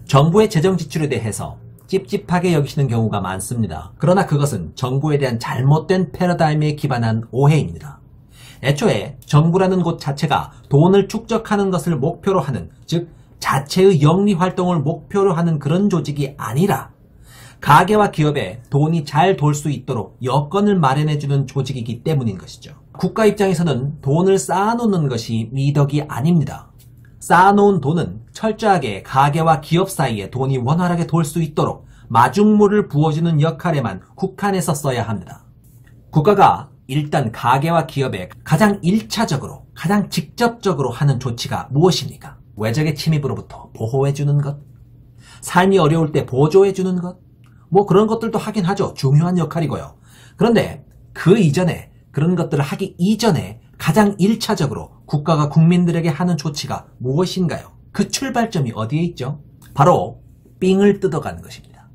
정부의 재정 지출에 대해서 찝찝하게 여기시는 경우가 많습니다. 그러나 그것은 정부에 대한 잘못된 패러다임에 기반한 오해입니다. 애초에 정부라는 곳 자체가 돈을 축적하는 것을 목표로 하는, 즉 자체의 영리 활동을 목표로 하는 그런 조직이 아니라 가계와 기업에 돈이 잘 돌 수 있도록 여건을 마련해주는 조직이기 때문인 것이죠. 국가 입장에서는 돈을 쌓아놓는 것이 미덕이 아닙니다. 쌓아놓은 돈은 철저하게 가계와 기업 사이에 돈이 원활하게 돌 수 있도록 마중물을 부어주는 역할에만 국한해서 써야 합니다. 국가가 일단 가계와 기업에 가장 1차적으로, 가장 직접적으로 하는 조치가 무엇입니까? 외적의 침입으로부터 보호해주는 것, 삶이 어려울 때 보조해주는 것, 뭐 그런 것들도 하긴 하죠. 중요한 역할이고요. 그런데 그 이전에, 그런 것들을 하기 이전에 가장 1차적으로 국가가 국민들에게 하는 조치가 무엇인가요? 그 출발점이 어디에 있죠? 바로 삥을 뜯어가는 것입니다.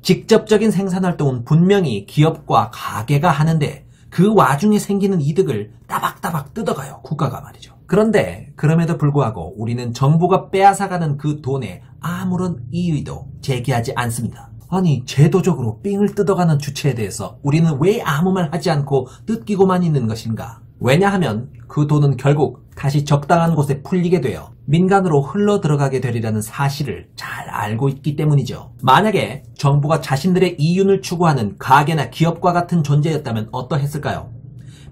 직접적인 생산활동은 분명히 기업과 가계가 하는데 그 와중에 생기는 이득을 따박따박 뜯어가요. 국가가 말이죠. 그런데 그럼에도 불구하고 우리는 정부가 빼앗아가는 그 돈에 아무런 이의도 제기하지 않습니다. 아니, 제도적으로 삥을 뜯어가는 주체에 대해서 우리는 왜 아무 말 하지 않고 뜯기고만 있는 것인가? 왜냐하면 그 돈은 결국 다시 적당한 곳에 풀리게 되어 민간으로 흘러 들어가게 되리라는 사실을 잘 알고 있기 때문이죠. 만약에 정부가 자신들의 이윤을 추구하는 가게나 기업과 같은 존재였다면 어떠했을까요?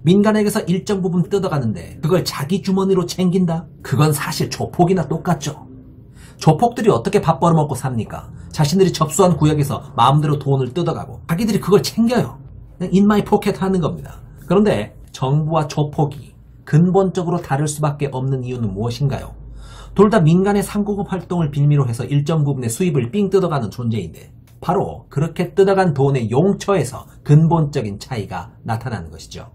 민간에게서 일정 부분 뜯어가는데 그걸 자기 주머니로 챙긴다? 그건 사실 조폭이나 똑같죠. 조폭들이 어떻게 밥 벌어먹고 삽니까? 자신들이 접수한 구역에서 마음대로 돈을 뜯어가고 자기들이 그걸 챙겨요. 그냥 in my pocket 하는 겁니다. 그런데 정부와 조폭이 근본적으로 다를 수밖에 없는 이유는 무엇인가요? 둘 다 민간의 상공업 활동을 빌미로 해서 일정 부분의 수입을 삥 뜯어가는 존재인데 바로 그렇게 뜯어간 돈의 용처에서 근본적인 차이가 나타나는 것이죠.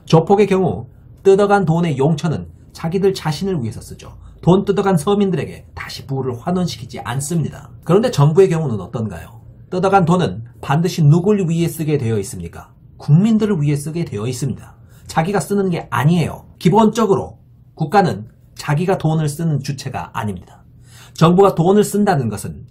조폭의 경우 뜯어간 돈의 용처는 자기들 자신을 위해서 쓰죠. 돈 뜯어간 서민들에게 다시 부를 환원시키지 않습니다. 그런데 정부의 경우는 어떤가요? 뜯어간 돈은 반드시 누굴 위해 쓰게 되어 있습니까? 국민들을 위해 쓰게 되어 있습니다. 자기가 쓰는 게 아니에요. 기본적으로 국가는 자기가 돈을 쓰는 주체가 아닙니다. 정부가 돈을 쓴다는 것은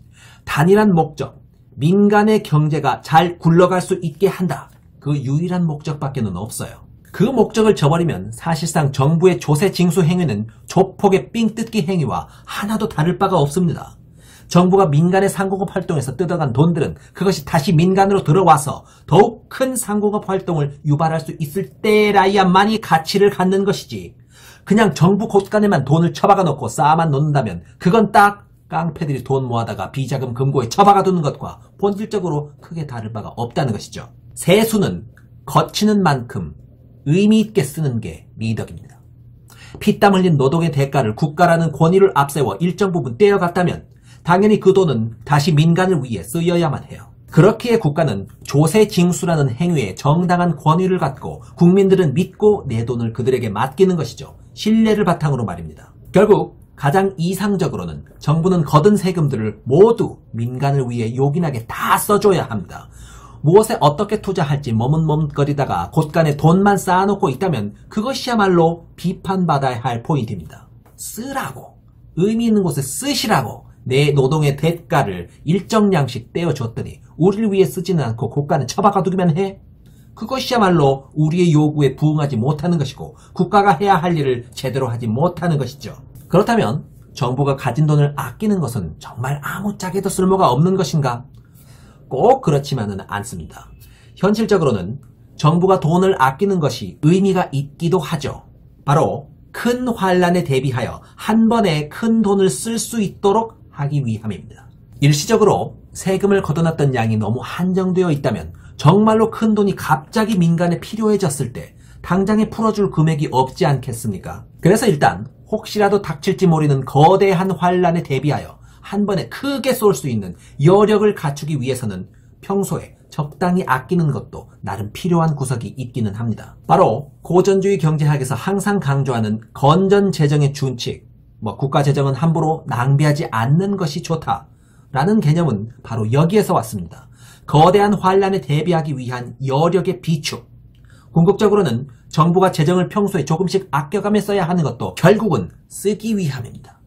단일한 목적, 민간의 경제가 잘 굴러갈 수 있게 한다. 그 유일한 목적밖에는 없어요. 그 목적을 저버리면 사실상 정부의 조세징수 행위는 조폭의 삥 뜯기 행위와 하나도 다를 바가 없습니다. 정부가 민간의 상공업 활동에서 뜯어간 돈들은 그것이 다시 민간으로 들어와서 더욱 큰 상공업 활동을 유발할 수 있을 때라야만이 가치를 갖는 것이지, 그냥 정부 곳간에만 돈을 처박아 놓고 쌓아만 놓는다면 그건 딱 깡패들이 돈 모아다가 비자금 금고에 처박아 두는 것과 본질적으로 크게 다를 바가 없다는 것이죠. 세수는 거치는 만큼 의미 있게 쓰는 게 미덕입니다. 피땀 흘린 노동의 대가를 국가라는 권위를 앞세워 일정 부분 떼어갔다면 당연히 그 돈은 다시 민간을 위해 쓰여야만 해요. 그렇기에 국가는 조세징수라는 행위에 정당한 권위를 갖고 국민들은 믿고 내 돈을 그들에게 맡기는 것이죠. 신뢰를 바탕으로 말입니다. 결국 가장 이상적으로는 정부는 거둔 세금들을 모두 민간을 위해 요긴하게 다 써줘야 합니다. 무엇에 어떻게 투자할지 머뭇머뭇거리다가 곳간에 돈만 쌓아놓고 있다면 그것이야말로 비판받아야 할 포인트입니다. 쓰라고, 의미 있는 곳에 쓰시라고 내 노동의 대가를 일정량씩 떼어줬더니 우리를 위해 쓰지는 않고 곳간에 처박아두기만 해? 그것이야말로 우리의 요구에 부응하지 못하는 것이고 국가가 해야 할 일을 제대로 하지 못하는 것이죠. 그렇다면 정부가 가진 돈을 아끼는 것은 정말 아무짝에도 쓸모가 없는 것인가? 꼭 그렇지만은 않습니다. 현실적으로는 정부가 돈을 아끼는 것이 의미가 있기도 하죠. 바로 큰 환란에 대비하여 한 번에 큰 돈을 쓸 수 있도록 하기 위함입니다. 일시적으로 세금을 걷어놨던 양이 너무 한정되어 있다면 정말로 큰 돈이 갑자기 민간에 필요해졌을 때 당장에 풀어줄 금액이 없지 않겠습니까? 그래서 일단 혹시라도 닥칠지 모르는 거대한 환란에 대비하여 한 번에 크게 쏠 수 있는 여력을 갖추기 위해서는 평소에 적당히 아끼는 것도 나름 필요한 구석이 있기는 합니다. 바로 고전주의 경제학에서 항상 강조하는 건전재정의 준칙, 국가재정은 함부로 낭비하지 않는 것이 좋다라는 개념은 바로 여기에서 왔습니다. 거대한 환란에 대비하기 위한 여력의 비축, 궁극적으로는 정부가 재정을 평소에 조금씩 아껴가며 써야 하는 것도 결국은 쓰기 위함입니다.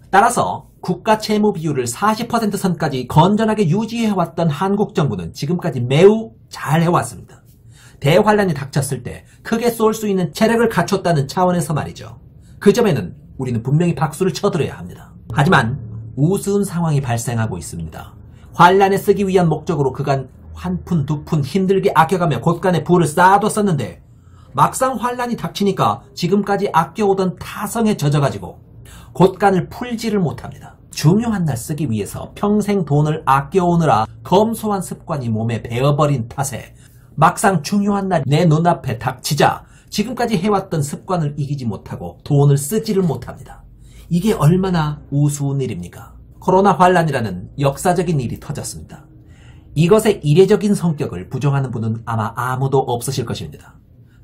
따라서 국가 채무 비율을 40% 선까지 건전하게 유지해왔던 한국 정부는 지금까지 매우 잘 해왔습니다. 대환란이 닥쳤을 때 크게 쏠 수 있는 체력을 갖췄다는 차원에서 말이죠. 그 점에는 우리는 분명히 박수를 쳐드려야 합니다. 하지만 우스운 상황이 발생하고 있습니다. 환란에 쓰기 위한 목적으로 그간 한 푼 두 푼 힘들게 아껴가며 곳간에 부를 쌓아뒀었는데 막상 환란이 닥치니까 지금까지 아껴오던 타성에 젖어가지고 곳간을 풀지를 못합니다. 중요한 날 쓰기 위해서 평생 돈을 아껴오느라 검소한 습관이 몸에 배어버린 탓에 막상 중요한 날 내 눈앞에 닥치자 지금까지 해왔던 습관을 이기지 못하고 돈을 쓰지를 못합니다. 이게 얼마나 우스운 일입니까? 코로나 환란이라는 역사적인 일이 터졌습니다. 이것의 이례적인 성격을 부정하는 분은 아마 아무도 없으실 것입니다.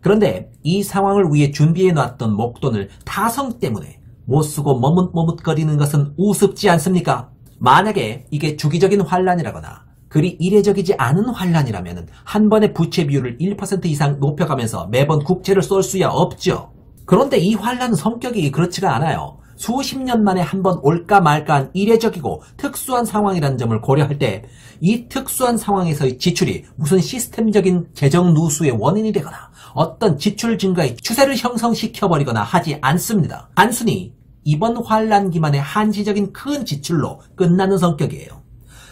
그런데 이 상황을 위해 준비해놨던 목돈을 타성 때문에 못쓰고 머뭇머뭇거리는 것은 우습지 않습니까? 만약에 이게 주기적인 환란이라거나 그리 이례적이지 않은 환란이라면 한 번의 부채 비율을 1% 이상 높여가면서 매번 국채를 쏠 수야 없죠. 그런데 이 환란은 성격이 그렇지가 않아요. 수십 년 만에 한 번 올까 말까한 이례적이고 특수한 상황이라는 점을 고려할 때 이 특수한 상황에서의 지출이 무슨 시스템적인 재정 누수의 원인이 되거나 어떤 지출 증가의 추세를 형성시켜버리거나 하지 않습니다. 단순히 이번 환란 기만의 한시적인 큰 지출로 끝나는 성격이에요.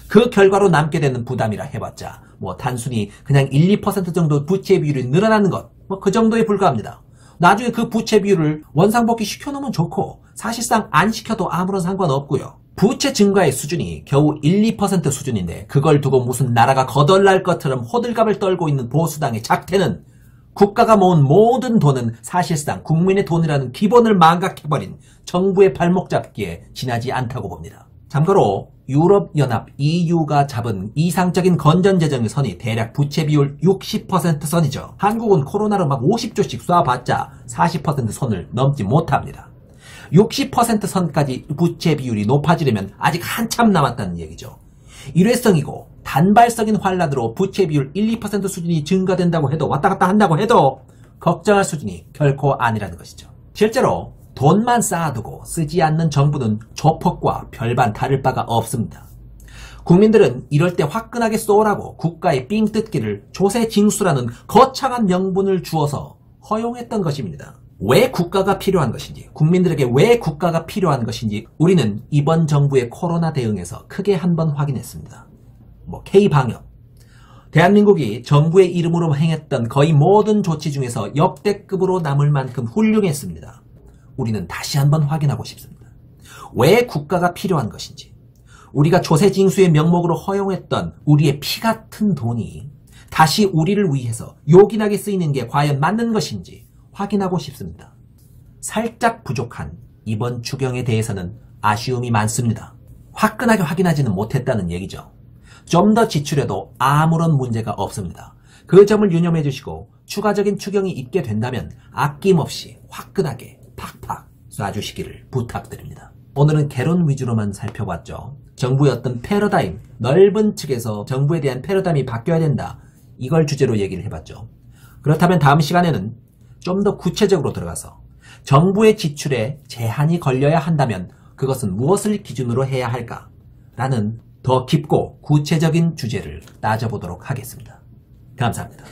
그 결과로 남게 되는 부담이라 해봤자 단순히 그냥 1, 2% 정도 부채 비율이 늘어나는 것 그 정도에 불과합니다. 나중에 그 부채 비율을 원상복귀 시켜놓으면 좋고 사실상 안 시켜도 아무런 상관없고요. 부채 증가의 수준이 겨우 1, 2% 수준인데 그걸 두고 무슨 나라가 거덜날 것처럼 호들갑을 떨고 있는 보수당의 작태는 국가가 모은 모든 돈은 사실상 국민의 돈이라는 기본을 망각해버린 정부의 발목 잡기에 지나지 않다고 봅니다. 참고로 유럽연합 EU가 잡은 이상적인 건전재정의 선이 대략 부채 비율 60% 선이죠. 한국은 코로나로 막 50조씩 쏴봤자 40% 선을 넘지 못합니다. 60% 선까지 부채 비율이 높아지려면 아직 한참 남았다는 얘기죠. 일회성이고 단발성인 환란으로 부채 비율 1, 2% 수준이 증가된다고 해도 왔다 갔다 한다고 해도 걱정할 수준이 결코 아니라는 것이죠. 실제로 돈만 쌓아두고 쓰지 않는 정부는 조폭과 별반 다를 바가 없습니다. 국민들은 이럴 때 화끈하게 쏘라고 국가의 삥 뜯기를 조세징수라는 거창한 명분을 주어서 허용했던 것입니다. 왜 국가가 필요한 것인지, 국민들에게 왜 국가가 필요한 것인지 우리는 이번 정부의 코로나 대응에서 크게 한번 확인했습니다. K방역. 대한민국이 정부의 이름으로 행했던 거의 모든 조치 중에서 역대급으로 남을 만큼 훌륭했습니다. 우리는 다시 한번 확인하고 싶습니다. 왜 국가가 필요한 것인지, 우리가 조세징수의 명목으로 허용했던 우리의 피 같은 돈이 다시 우리를 위해서 요긴하게 쓰이는 게 과연 맞는 것인지 확인하고 싶습니다. 살짝 부족한 이번 추경에 대해서는 아쉬움이 많습니다. 화끈하게 확인하지는 못했다는 얘기죠. 좀 더 지출해도 아무런 문제가 없습니다. 그 점을 유념해 주시고 추가적인 추경이 있게 된다면 아낌없이 화끈하게 팍팍 쏴주시기를 부탁드립니다. 오늘은 개론 위주로만 살펴봤죠. 정부의 어떤 패러다임, 넓은 측에서 정부에 대한 패러다임이 바뀌어야 된다. 이걸 주제로 얘기를 해봤죠. 그렇다면 다음 시간에는 좀 더 구체적으로 들어가서 정부의 지출에 제한이 걸려야 한다면 그것은 무엇을 기준으로 해야 할까? 라는 더 깊고 구체적인 주제를 따져보도록 하겠습니다. 감사합니다.